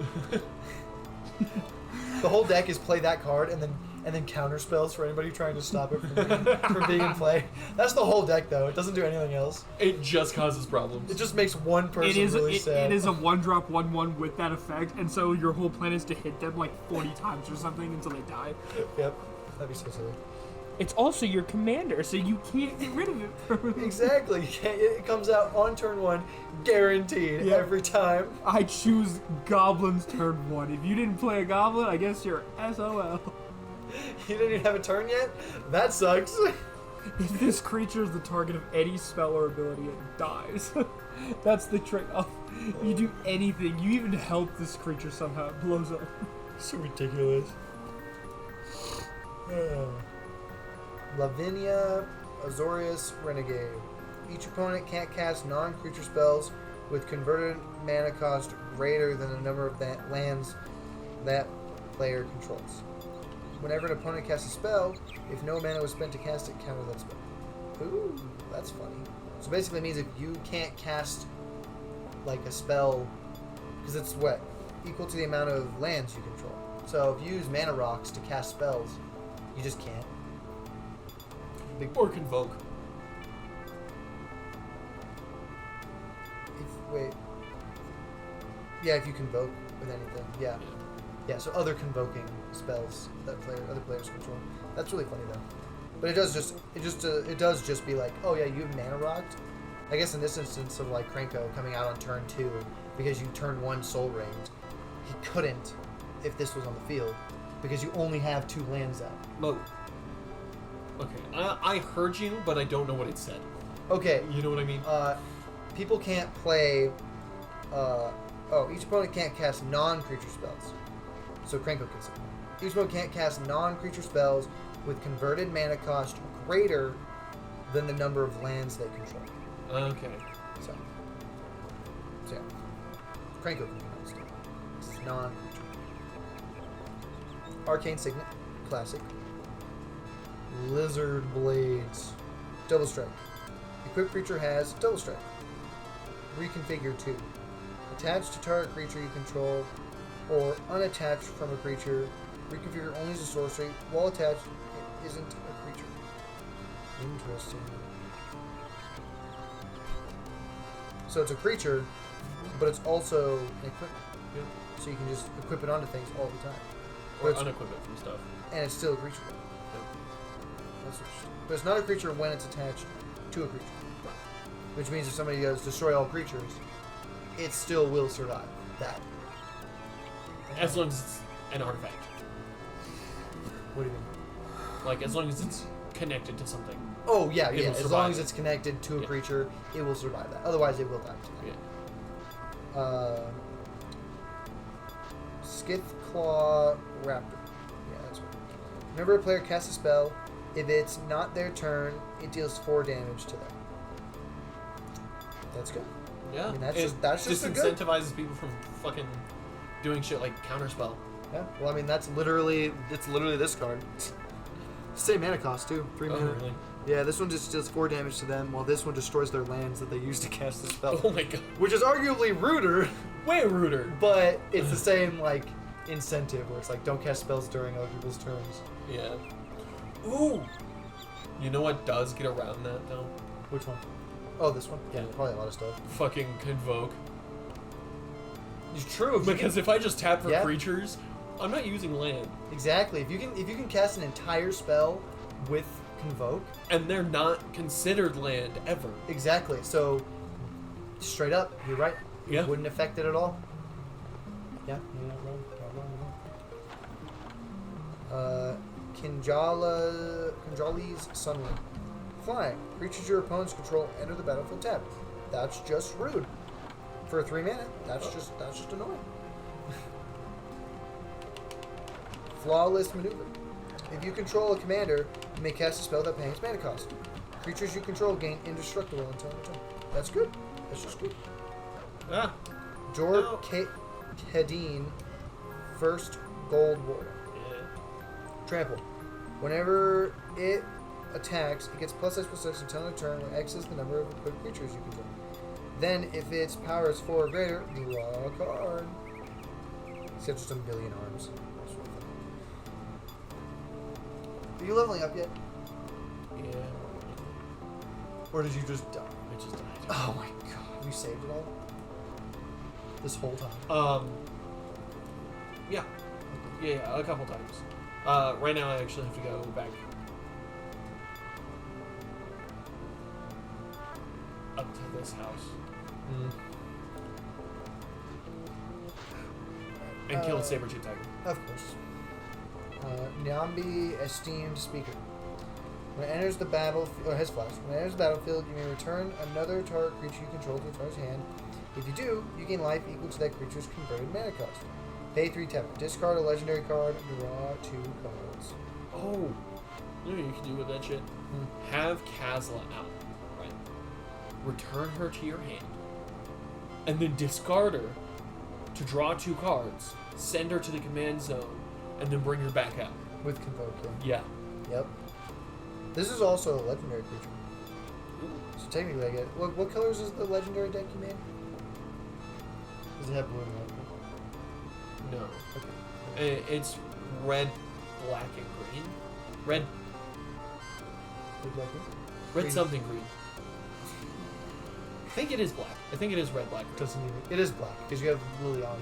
The whole deck is play that card and then counter spells for anybody trying to stop it from being in play. That's the whole deck though. It doesn't do anything else. It just causes problems. It just makes one person It is really sad. it is a 1-drop 1/1 with that effect, and so your whole plan is to hit them like 40 times or something until they die. Yep. That'd be so silly. It's also your commander, so you can't get rid of it. Exactly. You can't, it comes out on turn 1, guaranteed Yep. every time. I choose goblins turn 1. If you didn't play a goblin, I guess you're SOL. You didn't even have a turn yet? That sucks. If this creature is the target of any spell or ability, it dies. That's the trade-off. You do anything, you even help this creature somehow, it blows up. So ridiculous. Lavinia Azorius Renegade. Each opponent can't cast non-creature spells with converted mana cost greater than the number of lands that player controls. Whenever an opponent casts a spell, if no mana was spent to cast it, counter that spell. Ooh, that's funny. So basically it means if you can't cast like a spell, because it's what? Equal to the amount of lands you control. So if you use mana rocks to cast spells, you just can't. Or convoke. Wait. Yeah, if you convoke with anything. Yeah. Yeah, so other convoking spells that other players control. That's really funny though. But it does just be like, oh yeah, you have mana rocked. I guess in this instance of like Krenko coming out on turn 2 because you turn 1 soul ringed, he couldn't if this was on the field because you only have 2 lands out. Well, okay, I heard you, but I don't know what it said. Okay. You know what I mean? People can't play. Each opponent can't cast non-creature spells. So Krenko can say. Each opponent can't cast non-creature spells with converted mana cost greater than the number of lands they control. Okay. So yeah. Krenko can come out still. It's non-creature. Arcane Signet, classic. Lizard Blades, double strike. Equipped creature has double strike. Reconfigure 2. Attached to target creature you control, or unattached from a creature. Reconfigure only as a sorcery. While attached, it isn't a creature. Interesting. So it's a creature, but it's also an equipment. Yep. So you can just equip it onto things all the time. Or But unequip it from stuff. and it's still a creature. That's interesting. But it's not a creature when it's attached to a creature. Which means if somebody goes destroy all creatures, it still will survive that. As long as it's an artifact. What do you mean? Like, as long as it's connected to something. Oh, yeah, It yeah. will As long survive as it. it's connected to a Yeah. creature, it will survive that. Otherwise, it will die. Yeah. Skithclaw Raptor. Yeah, that's what. Whenever a player casts a spell, if it's not their turn, it deals 4 damage to them. That's good. Yeah. I mean, that's It just a good. disincentivizes people from fucking doing shit like counterspell. Yeah. Well, I mean, it's literally this card. Same mana cost too. 3 Oh, mana. really? Yeah, this one just deals 4 damage to them, while this one destroys their lands that they use to cast the spell. Oh my god. Which is arguably ruder, Way ruder. but it's the same like incentive where it's like don't cast spells during other people's turns. Yeah. Ooh. You know what does get around that though? Which one? Oh, this one. Yeah, Yeah. probably a lot of stuff. Fucking convoke. It's true Because if I just tap for Yeah. creatures, I'm not using land, exactly if you can cast an entire spell with convoke. and they're not considered land ever. Exactly. So straight up, you're right. Yeah. It wouldn't affect it at all. Yeah, you're not wrong. Not wrong. Kinjali's Sunwind. Flying. Creatures your opponents control enter the battlefield tab. That's just rude. For 3 mana, that's just annoying. Flawless Maneuver. If you control a commander, you may cast a spell without paying its mana cost. Creatures you control gain indestructible until end of turn. That's good. That's just good. Ah. Jor No. Kedin, first Gold Warden. Yeah. Trample. Whenever it attacks, it gets +6/+6 until end of turn when X is the number of equipped creatures you control. Then, if its power is 4 or greater, draw a card. It's got just a million arms. That's really funny. Are you leveling up yet? Yeah. Or did you just die? I just died. Oh my god. You saved it all? This whole time? Yeah. Yeah, a couple times. Right now I actually have to go back up to this house and kill a saber-tooth tiger. Of course. Nyambi Esteemed Speaker. When it enters the battlefield, or has flash. When it enters the battlefield, you may return another target creature you control to its owner's hand. If you do, you gain life equal to that creature's converted mana cost. Pay 3 tap. Discard a legendary card. Draw 2 cards. Oh, you know what you can do with that shit? Have Kazla out, right? Return her to your hand, and then discard her to draw 2 cards. Send her to the command zone, and then bring her back out. With Convoke. Yeah. Yep. This is also a legendary creature. So technically, I get. What colors is the legendary deck you made? Does it have blue and white? No. Okay. It's red, black, and green. Red Green. something green. I think it is black. I think it is red, black, green. Doesn't even. It is black because you have Lily on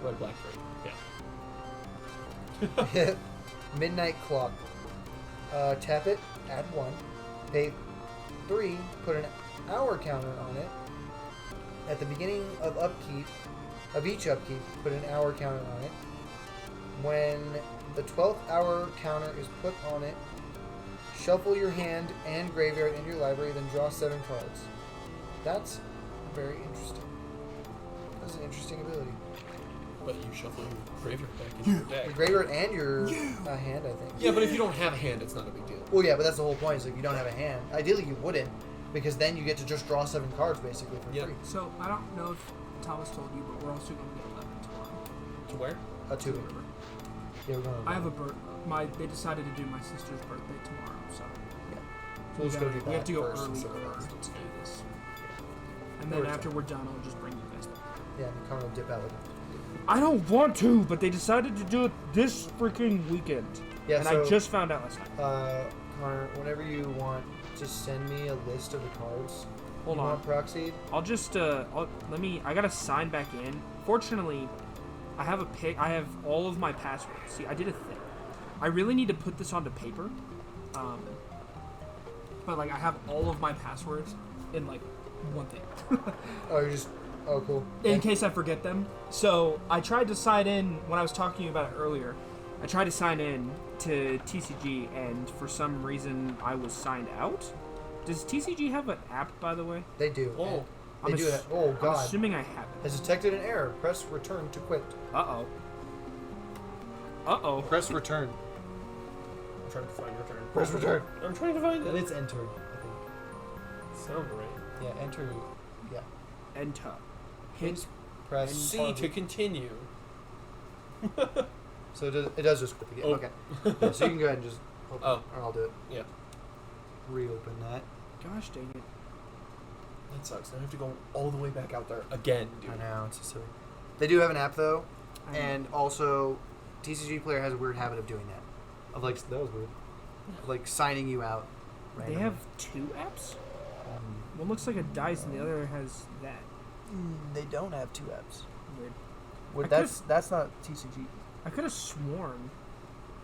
Red, black, green. Yeah. it. Midnight Clock. Tap it. Add 1. Pay 3. Put an hour counter on it. At the beginning of upkeep, of each upkeep, put an hour counter on it. When the 12th hour counter is put on it, shuffle your hand and graveyard into your library, then draw 7 cards. That's very interesting. That's an interesting ability. But you shuffle your graveyard back into your deck. Your graveyard and your hand, I think. Yeah, but if you don't have a hand, it's not a big deal. Well, yeah, but that's the whole point. Is if you don't have a hand, ideally you wouldn't, because then you get to just draw 7 cards basically for Yep. free. So I don't know if Thomas told you, but we're also going to get 11 tomorrow. To where? Two. River. Yeah, we're going. I have a They decided to do my sister's birthday tomorrow, so So we'll just go do that we have to go first early instead of for last. to do this. And No then worries. after we're done, I'll just bring you guys back. Yeah, and Connor will dip out with it. I don't want to, but they decided to do it this freaking weekend. Yeah, and so I just found out last night. Connor, whenever you want, just send me a list of the cards. Hold you on. want proxied? I'll just I gotta sign back in. Fortunately, I have I have all of my passwords. See, I did a thing. I really need to put this onto paper. But like I have all of my passwords in like one thing. Oh, you're just. Oh, cool. In case I forget them. So I tried to sign in when I was talking to you about it earlier. I tried to sign in to TCG, and for some reason I was signed out. Does TCG have an app, by the way? They do. Oh. They do have. Oh, I'm God. assuming I have it. Has detected an error. Press return to quit. Uh-oh. Uh-oh. Press return. I'm trying to find return. Press return. I'm trying to find And it. it's entered, I Sound right. think. Yeah, enter. Yeah. Enter. Hit. Please press C to continue. So it does just quit again. Oh. Okay. Yeah, so you can go ahead and just open Oh. it, or I'll do it. Yeah. Reopen that. Gosh dang it. That sucks. Now I have to go all the way back out there again, dude. I know, it's so silly. They do have an app though, I know. and also TCG Player has a weird habit of doing that. Of like that was weird. Of like signing you out. They randomly. have 2 apps? One looks like a dice and the other has that. They don't have 2 apps. Weird. Well, I that's not TCG. I could have sworn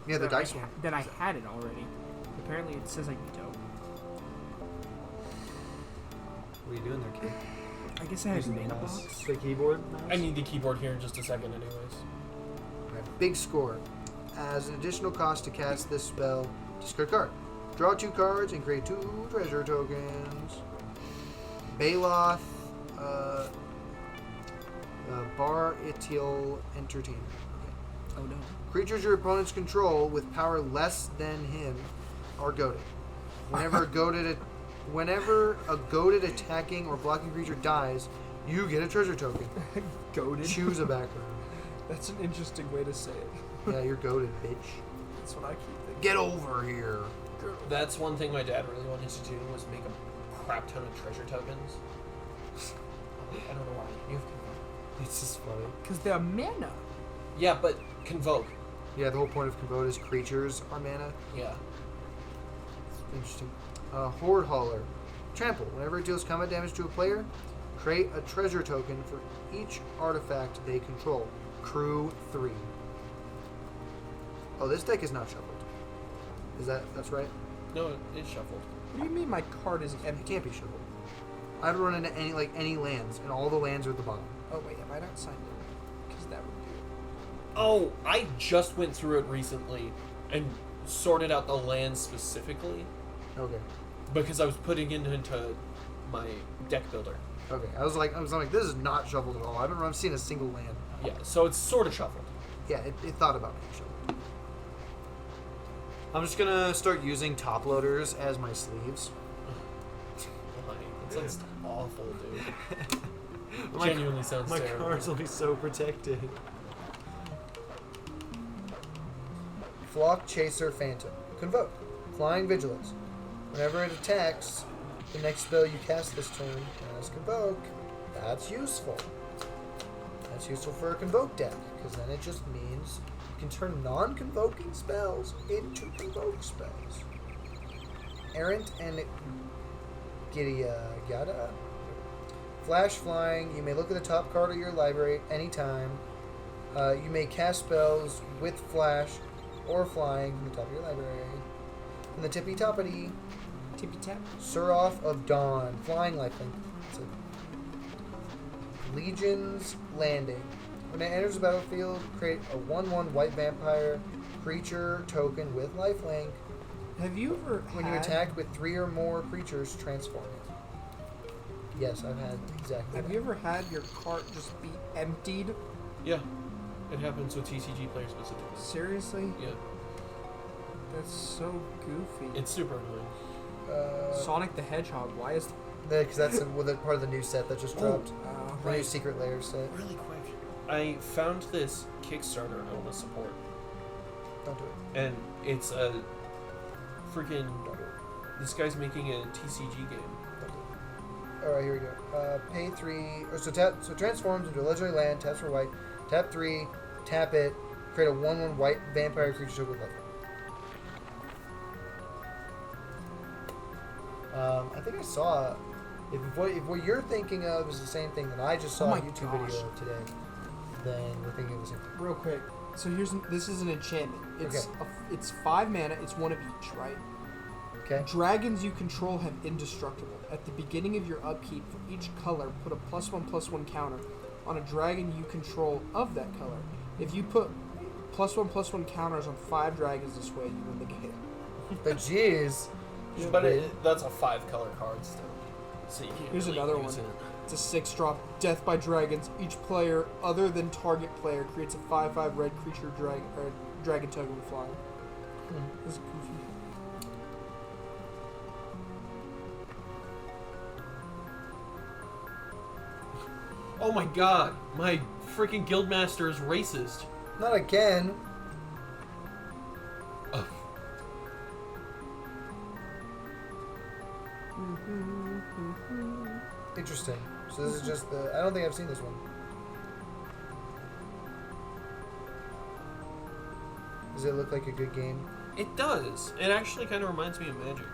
Yeah, the that dice I, one. that I had it already. Apparently it says I don't. What are you doing there, kid? I guess I have Using the mana mouse. box. The keyboard. I need the keyboard here in just a second, anyways. Alright, big score. As an additional cost to cast this spell, discard card. Draw 2 cards and create 2 treasure tokens. Baloth, Bar Itil Entertainer. Okay. Oh no. Creatures your opponents control with power less than him are goaded. Whenever a goaded attacking or blocking creature dies, you get a treasure token. Goaded. Choose a background. That's an interesting way to say it. Yeah, you're goaded, bitch. That's what I keep thinking. Get over here. That's one thing my dad really wanted to do was make a crap ton of treasure tokens. I don't know why. You have Convoke. It's just funny. Because they're mana. Yeah, but Convoke. Yeah, the whole point of Convoke is creatures are mana. Yeah. Interesting. Horde Hauler. Trample. Whenever it deals combat damage to a player, create a treasure token for each artifact they control. Crew 3. Oh, this deck is not shuffled. That's right? No, it's shuffled. What do you mean my card is It empty? can't be shuffled. I haven't run into any lands, and all the lands are at the bottom. Oh wait, am I not signed in? Because that would do it. Oh, I just went through it recently and sorted out the lands specifically Okay. because I was putting it into my deck builder. Okay. I was like, this is not shuffled at all. I haven't seen a single land. Yeah, so it's sort of shuffled. Yeah, it thought about being shuffled. I'm just gonna start using top loaders as my sleeves. Why? That sounds awful, dude. My- Genuinely sounds My terrible. cards will be so protected. Flock Chaser Phantom. Convoke. Flying Vigilance. Whenever it attacks, the next spell you cast this turn as Convoke. That's useful. That's useful for a Convoke deck, because then it just means you can turn non-convoking spells into Convoke spells. Errant and Gada. Flash Flying. You may look at the top card of your library anytime. You may cast spells with Flash or Flying from the top of your library. And the Tippy Toppity. Tippy tap. Seraph of Dawn. Flying lifelink. It's a Legion's Landing. When it enters the battlefield, create a 1/1 white vampire creature token with lifelink. Have you ever When you attack with 3 or more creatures, transform it. Yes, I've had exactly Have that. you ever had your cart just be emptied? Yeah, it happens with TCG players specifically. Seriously? Yeah, That's so goofy. it's super annoying. Sonic the Hedgehog. Why is? Because that's part of the new set that just dropped. The new Right. Secret Lair set. Really quick, I found this Kickstarter I want to support, Don't do it. and it's a freaking. Don't do it. This guy's making a TCG game. Don't do it. All right, here we go. Pay 3. So transforms into a legendary land. Taps for white. Tap 3. Tap it. Create a 1/1 white vampire creature token with life. I think I saw. If what you're thinking of is the same thing that I just saw Oh a my YouTube gosh. video of today, then we're thinking of the same thing. Real quick. So this is an enchantment. It's Okay. it's 5 mana. It's one of each, right? Okay. Dragons you control have indestructible. At the beginning of your upkeep, for each color, put a +1/+1 counter on a dragon you control of that color. If you put +1/+1 counters on 5 dragons this way, you win the game. But jeez. But that's a 5-color card still. So you can't Here's really another use one. it. It's a 6-drop. Death by dragons. Each player other than target player creates a 5/5 red creature dragon token with flying. This is goofy. Oh my god, my freaking guildmaster is racist. Not again. Ugh. Interesting. So this is just the. I don't think I've seen this one. Does it look like a good game? It does. It actually kind of reminds me of Magic.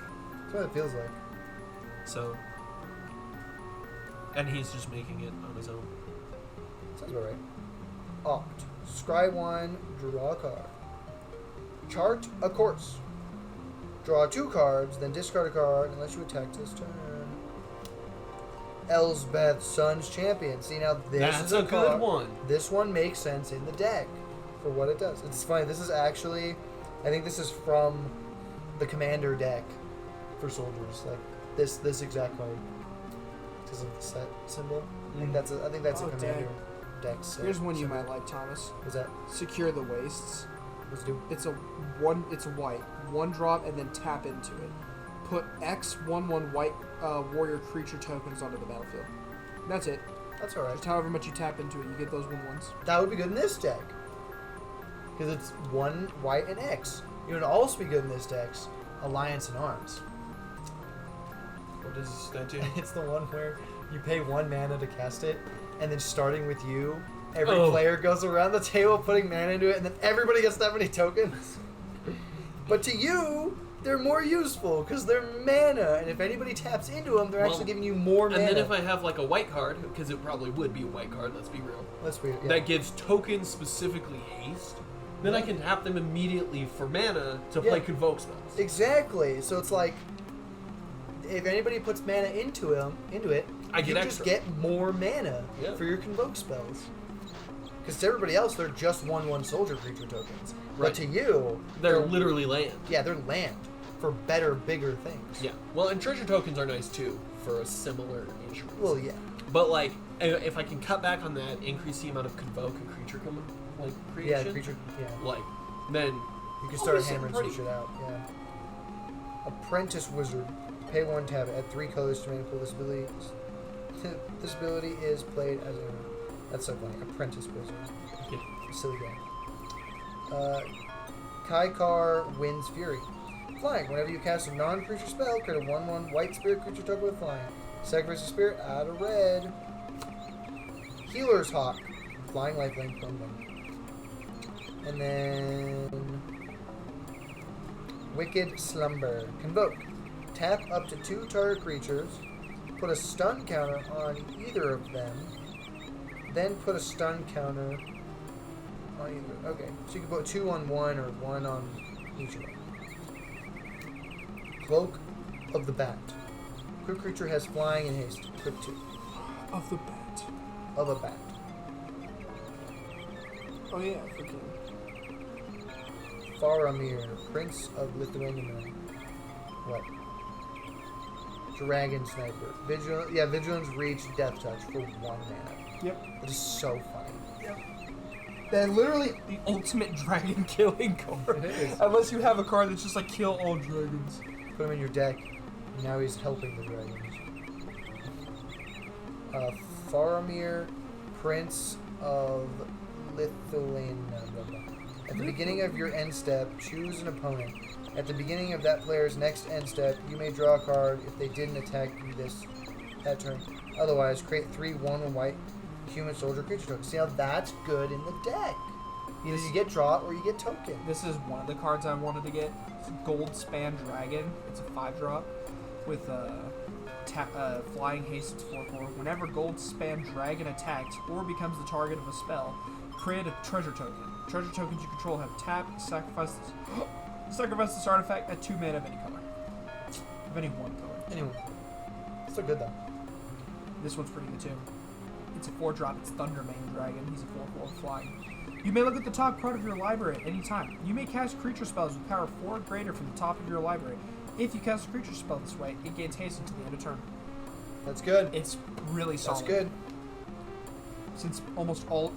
That's what it feels like. So, and he's just making it on his own. Sounds about right. Opt. Scry 1, draw a card. Chart a course. Draw 2 cards, then discard a card unless you attack this turn. Elsbeth, Sun's Champion. See, now this That's is a a good card. one. This one makes sense in the deck for what it does. It's funny. This is actually, I think this is from the Commander deck for soldiers. Like this exact card because of the set symbol. I think that's a Oh, Commander deck set. Here's one you symbol. might like, Thomas. What's that? Secure the Wastes. Let's do. It's a white, 1-drop, and then tap into it. Put X 1/1 white warrior creature tokens onto the battlefield. That's it. That's alright. Just however much you tap into it, you get those 1/1s. That would be good in this deck because it's 1 white and X. It would also be good in this deck's Alliance in Arms. What does that do? It's the one where you pay 1 mana to cast it, and then starting with you, every Oh. player goes around the table putting mana into it, and then everybody gets that many tokens. But to you, they're more useful because they're mana, and if anybody taps into them, they're Well, actually giving you more mana. And then if I have like a white card, because it probably would be a white card, let's be real, That's weird. Yeah. that gives tokens specifically haste, then I can tap them immediately for mana to play Yeah. convoke spells. Exactly. So it's like, if anybody puts mana into it, I you get just extra. get more mana Yeah. for your convoke spells. Because to everybody else, they're just 1/1 soldier creature tokens. Right. But to you, They're literally land. yeah, they're land for better, bigger things. Yeah. Well, and treasure tokens are nice too for a similar issue. Well, yeah. But like, if I can cut back on that, increase the amount of convoke and creature Yeah, creation, creature. Yeah. like, then You can I'll start be sitting hammering pretty. some shit out. Yeah. Apprentice Wizard. Pay 1 tab. Add 3 colors to mana pool. This ability. This ability is played as a. That's so funny. Apprentice Wizard. yeah. Silly guy. Kaikar Wind's Fury. flying. Whenever you cast a non-creature spell, create a 1/1 white spirit creature token with flying. Sacrifice a spirit, add a red. Healer's Hawk. Flying lifelink, boom, boom. And then Wicked Slumber. Convoke. Tap up to 2 target creatures. Put a stun counter on either of them. Then put a stun counter on either. Okay, so you can put 2 on one or 1 on each of them. Cloak of the Bat. Quick creature has flying and haste. Quick 2. Of the bat. Of a bat. Oh yeah, freaking. Faramir, Prince of Lithuania. What? Dragon Sniper. Vigilance, Reach, Death Touch for 1 mana. Yep. It is so funny. Yep. That literally. The ultimate dragon killing card. It is. Unless you have a card that's just like kill all dragons. Put him in your deck. Now he's helping the dragons. Faramir, Prince of Lithuania. At the beginning of your end step, choose an opponent. At the beginning of that player's next end step, you may draw a card if they didn't attack you that turn. Otherwise, create 3 1 white human soldier creature tokens. See how that's good in the deck. Either you get draw or you get token. This is one of the cards I wanted to get. It's Gold Span Dragon. It's a 5-drop with flying haste. It's 4/4. Whenever Gold Span Dragon attacks or becomes the target of a spell, create a treasure token. Treasure tokens you control have tap, sacrifice this artifact at 2 mana of any color. Of any one color. Anyway, still good though. This one's pretty good too. It's a 4-drop. It's Thundermane Dragon. He's a 4/4 flying. You may look at the top card of your library at any time. You may cast creature spells with power 4 or greater from the top of your library. If you cast a creature spell this way, it gains haste until the end of turn. That's good. It's really solid. That's good. Since almost all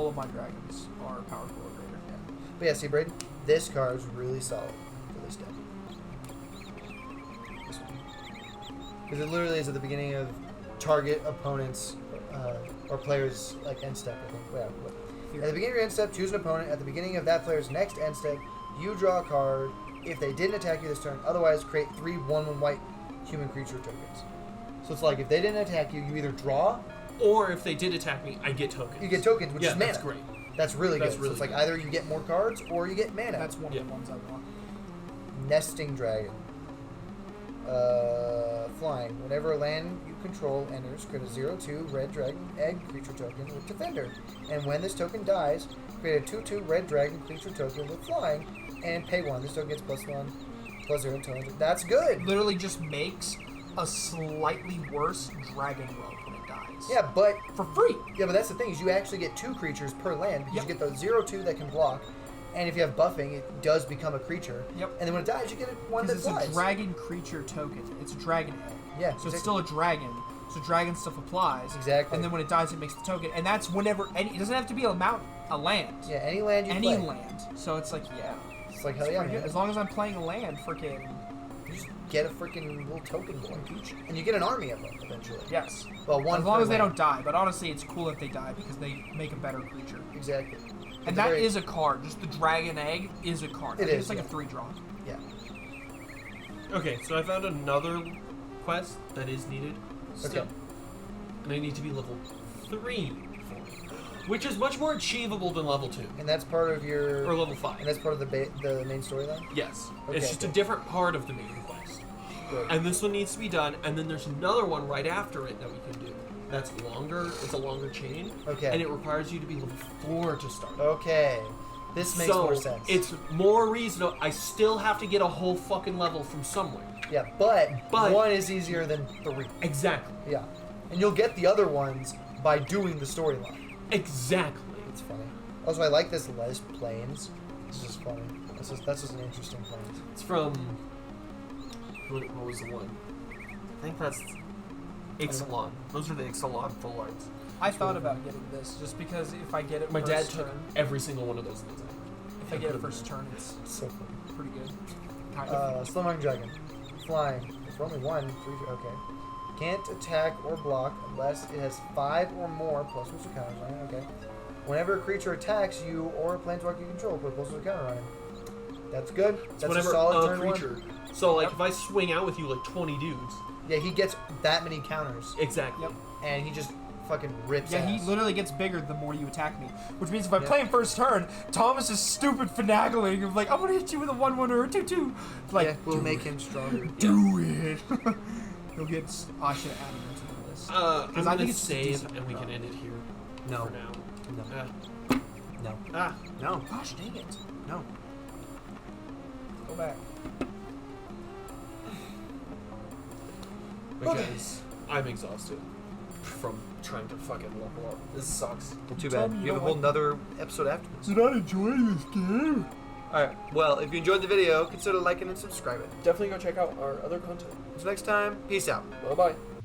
of my dragons are power 4 or greater. Yeah. But yeah, see, Braden, this card is really solid for this deck. Because it literally is at the beginning of target opponents or players' like end step, I think. Yeah. At the beginning of your end step, choose an opponent. At the beginning of that player's next end step, you draw a card. If they didn't attack you this turn, otherwise create 3 1/1 white human creature tokens. So it's like if they didn't attack you, you either draw, Or if they did attack me, I get tokens. you get tokens, which is mana. That's great. That's really That's good. really so it's like good. either you get more cards or you get mana. That's one of the ones I want. Nesting Dragon. Flying. Whenever a land you control enters, create a 0/2 red dragon egg creature token with Defender. And when this token dies, create a 2/2 red dragon creature token with Flying and pay 1. This token gets +1, +0 until end. That's good. Literally just makes a slightly worse dragon roll when it dies. Yeah, but For free. that's the thing is you actually get 2 creatures per land because Yep. you get the 0/2 that can block, and if you have buffing, it does become a creature. Yep. And then when it dies, you get one that Because it's flies. a dragon creature token. It's a dragon egg. Yeah, So it's exactly. still a dragon. So dragon stuff applies. Exactly. And then when it dies, it makes the token. And that's whenever it doesn't have to be a land. Yeah, any land you Any play. land. So it's like, yeah. It's like hell It's yeah, pretty man. good. As long as I'm playing a land, freaking You just get a freaking little token board, and you get an army of them eventually. yes. Well, one As long per as they land. don't die. But honestly, it's cool if they die because they make a better creature. Exactly. And that is a card. Just the dragon egg is a card. It I think is, it's like yeah. a 3-draw. Yeah. Okay, so I found another quest that is needed still. Okay. And I need to be level 3 for it, which is much more achievable than level 2 And that's part of your. or level 5. And that's part of the main storyline. Yes, Okay, it's just a okay. different part of the main quest. Good. And this one needs to be done, and then there's another one right after it that we can do. That's longer. It's a longer chain. Okay. And it requires you to be level 4 to start. Okay. This makes so more sense. It's more reasonable. I still have to get a whole fucking level from somewhere. Yeah, but But- 1 is easier than 3. Exactly. Yeah. And you'll get the other ones by doing the storyline. Exactly. It's funny. Also, I like this Les Plains. This is funny. That's just an interesting plains. It's from. What was the one? I think that's Ixalan. Those are the Ixalan full arts. I thought about getting this just because if I get it My dad first took turn, every single one of those in his hand. if I get it first turn, it's It's so funny. pretty good. Kind of. Slowing Dragon. Flying. For only 1, 3, okay. Can't attack or block unless it has 5 or more plus plus or counters on it, okay. Whenever a creature attacks you or a planeswalker you control, put plus or counter on it. That's good. That's a Whenever solid a turn one. creature. So like if I swing out with you like 20 dudes. Yeah, he gets that many counters, Exactly. Yep. and he just fucking rips Yeah, ass. he literally gets bigger the more you attack me. Which means if I Yeah. play him first turn, Thomas is stupid finagling of like, I'm gonna hit you with a 1/1 or a 2/2. Like, yeah, we'll make him stronger. do it. He'll get. I should have added him to the list. I'm I gonna think it's save decent and we draw. can end it here No. for now. No. No. Ah. No. Gosh dang it. No. Go back. Because I'm exhausted from trying to fucking level up. This sucks. Well, too Tell bad. me You you have a don't whole nother episode after this. Did I enjoy this game? Alright, well, if you enjoyed the video, consider liking and subscribing. Definitely go check out our other content. Until next time, peace out. Bye bye.